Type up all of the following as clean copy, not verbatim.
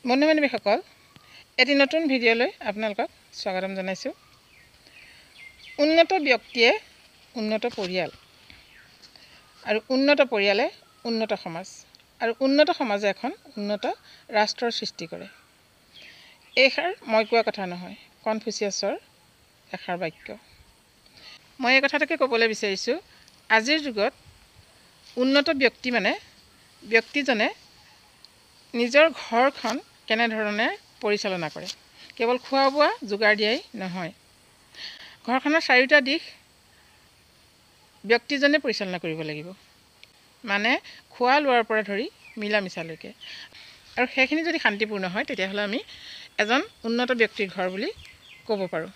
বন্ধু বান্ধৱীসকল, এটি নতুন ভিডিঅ'লৈ আপোনালোকক স্বাগতম জনাইছোঁ। উন্নত ব্যক্তিয়ে উন্নত পৰিয়াল, আৰু উন্নত পৰিয়ালে উন্নত সমাজ, আৰু উন্নত সমাজে এখন উন্নত ৰাষ্ট্ৰৰ সৃষ্টি কৰে। এইষাৰ মই কোৱা কথা নহয়, কনফুচিয়াছৰ এষাৰ বাক্য। মই এই কথাটোকে ক'বলৈ বিচাৰিছোঁ, আজিৰ যুগত উন্নত ব্যক্তি মানে ব্যক্তিজনে নিজৰ ঘৰখন কেনেধৰণে পৰিচালনা কৰে। কেৱল খোৱা বোৱা যোগাৰ দিয়াই নহয়, ঘৰখনৰ চাৰিওটা দিশ ব্যক্তিজনে পৰিচালনা কৰিব লাগিব। মানে খোৱা লোৱাৰ পৰা ধৰি মিলা মিছালৈকে। আৰু সেইখিনি যদি শান্তিপূৰ্ণ হয়, তেতিয়াহ'লে আমি এজন উন্নত ব্যক্তিৰ ঘৰ বুলি ক'ব পাৰোঁ।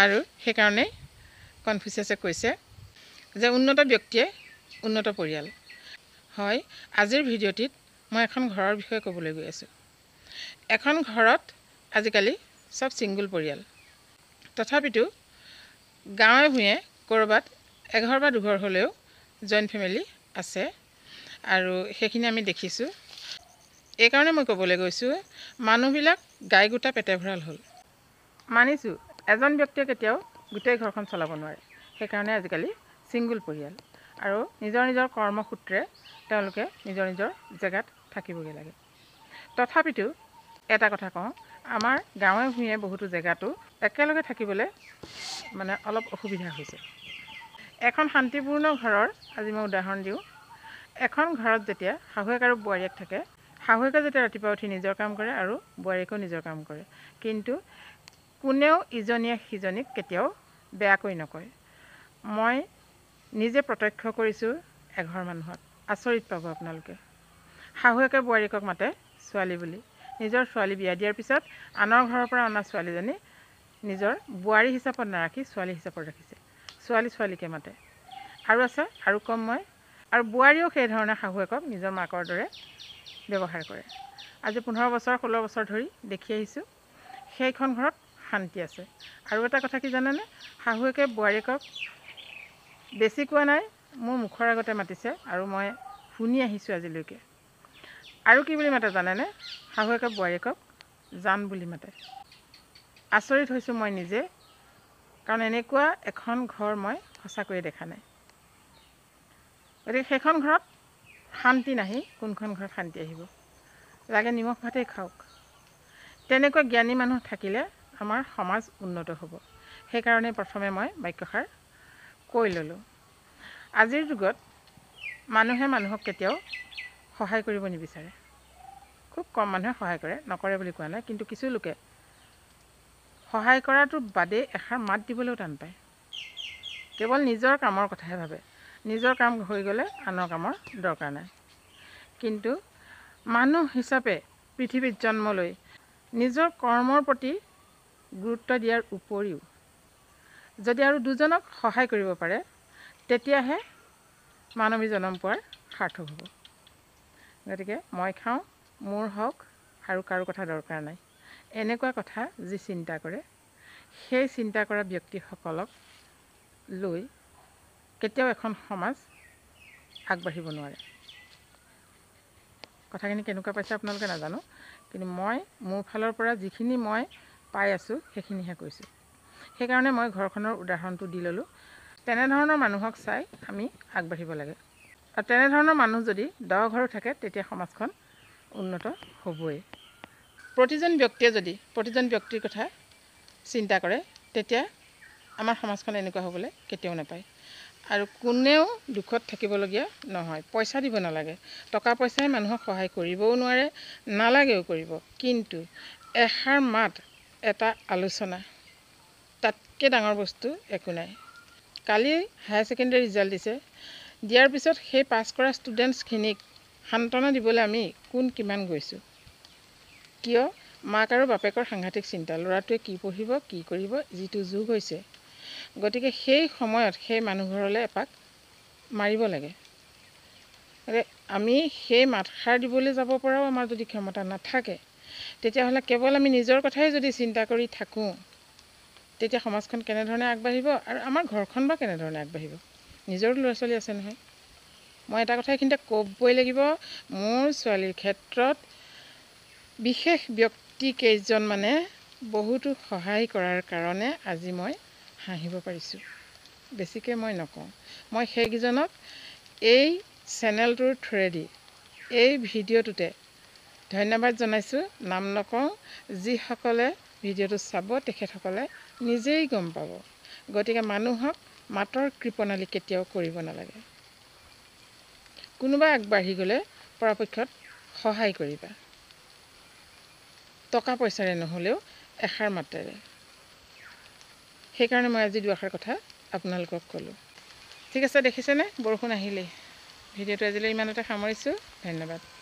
আৰু সেইকাৰণেই কনফুচিয়াছে কৈছে যে উন্নত ব্যক্তিয়ে উন্নত পৰিয়াল। হয়, আজিৰ ভিডিঅ'টিত মই এখন ঘৰৰ বিষয়ে ক'বলৈ গৈ আছোঁ। এখন ঘৰত আজিকালি চব ছিংগুল পৰিয়াল। তথাপিতো গাঁৱে ভূঞে ক'ৰবাত এঘৰ বা দুঘৰ হ'লেও জইণ্ট ফেমিলি আছে, আৰু সেইখিনি আমি দেখিছোঁ। এইকাৰণে মই ক'বলৈ গৈছোঁ, মানুহবিলাক গাই গোটা পেটে ভঁৰাল হ'ল। মানিছোঁ, এজন ব্যক্তিয়ে কেতিয়াও গোটেই ঘৰখন চলাব নোৱাৰে। সেইকাৰণে আজিকালি ছিংগুল পৰিয়াল, আৰু নিজৰ নিজৰ কৰ্মসূত্ৰে তেওঁলোকে নিজৰ নিজৰ জেগাত থাকিবগৈ লাগে। তথাপিতো এটা কথা কওঁ, আমাৰ গাঁৱে ভূঞে বহুতো জেগাতো একেলগে থাকিবলৈ মানে অলপ অসুবিধা হৈছে। এখন শান্তিপূৰ্ণ ঘৰৰ আজি মই উদাহৰণ দিওঁ। এখন ঘৰত যেতিয়া শাহুৱেক আৰু বোৱাৰীয়েক থাকে, শাহুৱেকে যেতিয়া ৰাতিপুৱা উঠি নিজৰ কাম কৰে আৰু বোৱাৰীয়েকেও নিজৰ কাম কৰে, কিন্তু কোনেও ইজনীয়ে সিজনীক কেতিয়াও বেয়াকৈ নকয়। মই নিজে প্ৰত্যক্ষ কৰিছোঁ এঘৰ মানুহত। আচৰিত পাব আপোনালোকে। শাহুৱেকে বোৱাৰীয়েকক মাতে ছোৱালী বুলি। নিজৰ ছোৱালী বিয়া দিয়াৰ পিছত আনৰ ঘৰৰ পৰা অনা ছোৱালীজনী নিজৰ বোৱাৰী হিচাপত নাৰাখি ছোৱালী হিচাপত ৰাখিছে। ছোৱালীকে মাতে। আৰু আছে, আৰু কম মই। আৰু বোৱাৰীয়েও সেইধৰণে শাহুৱেকক নিজৰ মাকৰ দৰে ব্যৱহাৰ কৰে। আজি 15 বছৰ 16 বছৰ ধৰি দেখি আহিছোঁ, সেইখন ঘৰত শান্তি আছে। আৰু এটা কথা কি জানেনে, শাহুৱেকে বোৱাৰীয়েকক বেছি কোৱা নাই, মোৰ মুখৰ আগতে মাতিছে, আৰু মই শুনি আহিছোঁ আজিলৈকে। আৰু কি বুলি মাতে জানেনে, শাহুৱেকে বোৱাৰীয়েকক জান বুলি মাতে। আচৰিত হৈছোঁ মই নিজে, কাৰণ এনেকুৱা এখন ঘৰ মই সঁচাকৈয়ে দেখা নাই। গতিকে সেইখন ঘৰত শান্তি নাহি কোনখন ঘৰত শান্তি আহিব? লাগে নিমখ ভাতেই খাওক। তেনেকুৱা জ্ঞানী মানুহ থাকিলে আমাৰ সমাজ উন্নত হ'ব। সেইকাৰণে প্ৰথমে মই বাক্যষাৰ কৈ ল'লোঁ। আজিৰ যুগত মানুহে মানুহক কেতিয়াও সহায় কৰিব নিবিচাৰে। খুব কম মানুহে সহায় কৰে, নকৰে বুলি কোৱা নাই, কিন্তু কিছু লোকে সহায় কৰাটো বাদেই এষাৰ মাত দিবলৈও টান পায়। কেৱল নিজৰ কামৰ কথাহে ভাবে। নিজৰ কাম হৈ গ'লে আনৰ কামৰ দৰকাৰ নাই। কিন্তু মানুহ হিচাপে পৃথিৱীত জন্ম লৈ নিজৰ কৰ্মৰ প্ৰতি গুৰুত্ব দিয়াৰ উপৰিও যদি আৰু দুজনক সহায় কৰিব পাৰে, তেতিয়াহে মানৱী জন্ম পোৱাৰ সাৰ্থক হ'ব। গতিকে মই খাওঁ, মোৰ হওক, আৰু কাৰো কথা দৰকাৰ নাই, এনেকুৱা কথা যি চিন্তা কৰে, সেই চিন্তা কৰা ব্যক্তিসকলক লৈ কেতিয়াও এখন সমাজ আগবাঢ়িব নোৱাৰে। কথাখিনি কেনেকুৱা পাইছে আপোনালোকে নাজানো, কিন্তু মই মোৰ ফালৰ পৰা যিখিনি মই পাই আছোঁ সেইখিনিহে কৈছোঁ। সেইকাৰণে মই ঘৰখনৰ উদাহৰণটো দি ল'লোঁ। তেনেধৰণৰ মানুহক চাই আমি আগবাঢ়িব লাগে। আৰু তেনেধৰণৰ মানুহ যদি 10 ঘৰো থাকে, তেতিয়া সমাজখন উন্নত হ'বই। প্ৰতিজন ব্যক্তিয়ে যদি প্ৰতিজন ব্যক্তিৰ কথা চিন্তা কৰে, তেতিয়া আমাৰ সমাজখন এনেকুৱা হ'বলৈ কেতিয়াও নাপায়। আৰু কোনেও দুখত থাকিবলগীয়া নহয়। পইচা দিব নালাগে, টকা পইচাই মানুহক সহায় কৰিবও নোৱাৰে, নালাগেও কৰিব। কিন্তু এষাৰ মাত, এটা আলোচনা, তাতকৈ ডাঙৰ বস্তু একো নাই। কালি হায়াৰ ছেকেণ্ডেৰী ৰিজাল্ট দিছে, দিয়াৰ পিছত সেই পাছ কৰা ষ্টুডেণ্টছখিনিক সান্তনা দিবলৈ আমি কোন কিমান গৈছোঁ। কিয়? মাক আৰু বাপেকৰ সাংঘাতিক চিন্তা, ল'ৰাটোৱে কি পঢ়িব, কি কৰিব, যিটো যুগ হৈছে। গতিকে সেই সময়ত সেই মানুহঘৰলৈ এপাক মাৰিব লাগে। আমি সেই মাতষাৰ দিবলৈ যাব পৰাও আমাৰ যদি ক্ষমতা নাথাকে, তেতিয়াহ'লে কেৱল আমি নিজৰ কথাই যদি চিন্তা কৰি থাকোঁ, তেতিয়া সমাজখন কেনেধৰণে আগবাঢ়িব, আৰু আমাৰ ঘৰখন বা কেনেধৰণে আগবাঢ়িব? নিজৰো ল'ৰা ছোৱালী আছে নহয়। মই এটা কথা এইখিনিতে ক'বই লাগিব, মোৰ ছোৱালীৰ ক্ষেত্ৰত বিশেষ ব্যক্তি কেইজনমানে বহুতো সহায় কৰাৰ কাৰণে আজি মই হাঁহিব পাৰিছোঁ। বেছিকৈ মই নকওঁ, মই সেইকেইজনক এই চেনেলটোৰ থ্ৰুৱেদি এই ভিডিঅ'টোতে ধন্যবাদ জনাইছোঁ। নাম নকওঁ, যিসকলে ভিডিঅ'টো চাব তেখেতসকলে নিজেই গম পাব। গতিকে মানুহক মাতৰ কৃপণালি কেতিয়াও কৰিব নালাগে। কোনোবা আগবাঢ়ি গ'লে পৰাপক্ষত সহায় কৰিবা, টকা পইচাৰে নহ'লেও এষাৰ মাতেৰে। সেইকাৰণে মই আজি দুআষাৰ কথা আপোনালোকক ক'লোঁ। ঠিক আছে, দেখিছেনে বৰষুণ আহিলেই। ভিডিঅ'টো আজিলৈ ইমানতে সামৰিছোঁ। ধন্যবাদ।